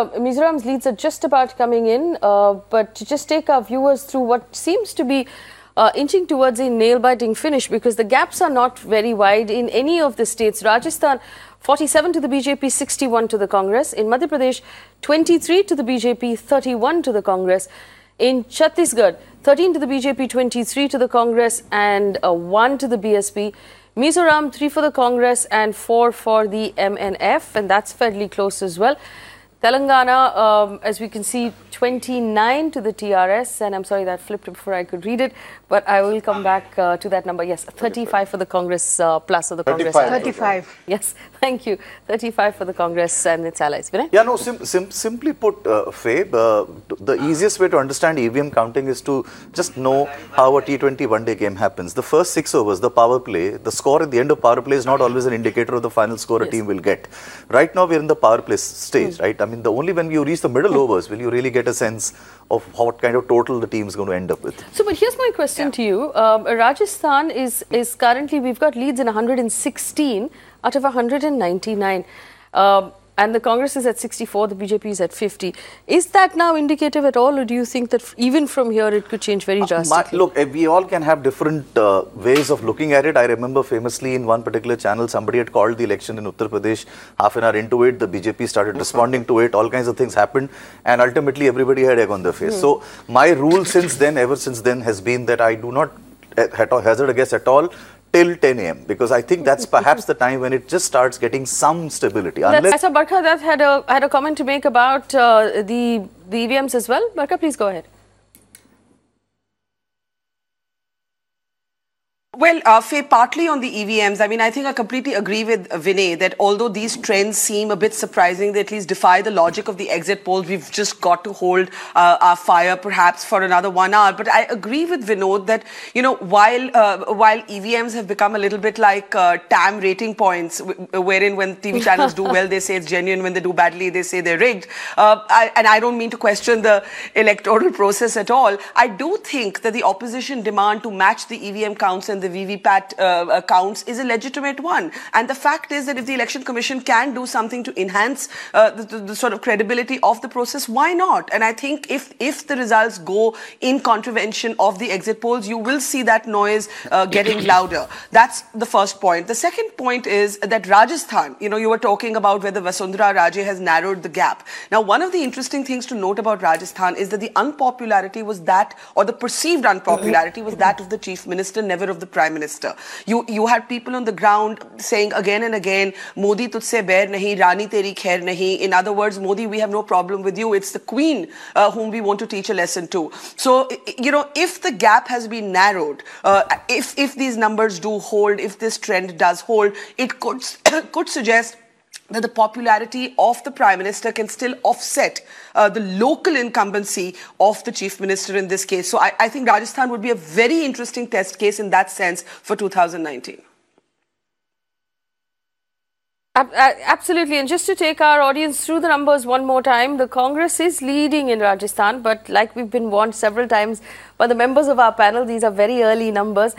Mizoram's leads are just about coming in, but to just take our viewers through what seems to be inching towards a nail-biting finish, because the gaps are not very wide in any of the states. Rajasthan, 47 to the BJP, 61 to the Congress. In Madhya Pradesh, 23 to the BJP, 31 to the Congress. In Chhattisgarh, 13 to the BJP, 23 to the Congress, and 1 to the BSP. Mizoram, 3 for the Congress and 4 for the MNF, and that's fairly close as well. Telangana, as we can see, 29 to the TRS, and I'm sorry that flipped before I could read it, but I will come back to that number. Yes, 35 for the Congress plus of the Congress. 35. Yes, thank you. 35 for the Congress and its allies. Vinay? Yeah, no, simply put, Fabe, the easiest way to understand EVM counting is to just know how a T20 one-day game happens. The first 6 overs, the power play, the score at the end of power play is not always an indicator of the final score a team will get. Right now, we're in the power play stage, right? I mean, the only when you reach the middle overs will you really get a sense of what kind of total the team is going to end up with. So, but here's my question to you. Rajasthan is currently, we've got leads in 116 out of 199. And the Congress is at 64, the BJP is at 50. Is that now indicative at all, or do you think that even from here it could change very drastically? Look, we all can have different ways of looking at it. I remember famously in one particular channel, somebody had called the election in Uttar Pradesh. Half an hour into it, the BJP started responding to it. All kinds of things happened. And ultimately, everybody had egg on their face. So my rule ever since then, has been that I do not hazard a guess at all till 10 a.m. because I think that's perhaps the time when it just starts getting some stability. I saw Barkha that had a comment to make about the EVMs as well. Barkha, please go ahead. Well, Faye, partly on the EVMs, I mean, I think I completely agree with Vinay that although these trends seem a bit surprising, they at least defy the logic of the exit polls. We've just got to hold our fire perhaps for another 1 hour. But I agree with Vinod that, you know, while EVMs have become a little bit like TAM rating points, wherein when TV channels do well, they say it's genuine. When they do badly, they say they're rigged. And I don't mean to question the electoral process at all. I do think that the opposition demand to match the EVM counts and the VVPAT counts is a legitimate one. And the fact is that if the Election Commission can do something to enhance the sort of credibility of the process, why not? And I think if the results go in contravention of the exit polls, you will see that noise getting louder. That's the first point. The second point is that Rajasthan, you know, you were talking about whether Vasundhara Raje has narrowed the gap. Now, one of the interesting things to note about Rajasthan is that the unpopularity was that, or the perceived unpopularity was that of the Chief Minister, never of the Prime Minister. You had people on the ground saying again and again, Modi tujhse bair nahi, Rani teri khair nahi. In other words, Modi, we have no problem with you. It's the Queen whom we want to teach a lesson to. So, you know, if the gap has been narrowed, if these numbers do hold, if this trend does hold, it could suggest that the popularity of the Prime Minister can still offset the local incumbency of the Chief Minister in this case. So I think Rajasthan would be a very interesting test case in that sense for 2019. Absolutely. And just to take our audience through the numbers one more time, the Congress is leading in Rajasthan, but like we've been warned several times by the members of our panel, these are very early numbers.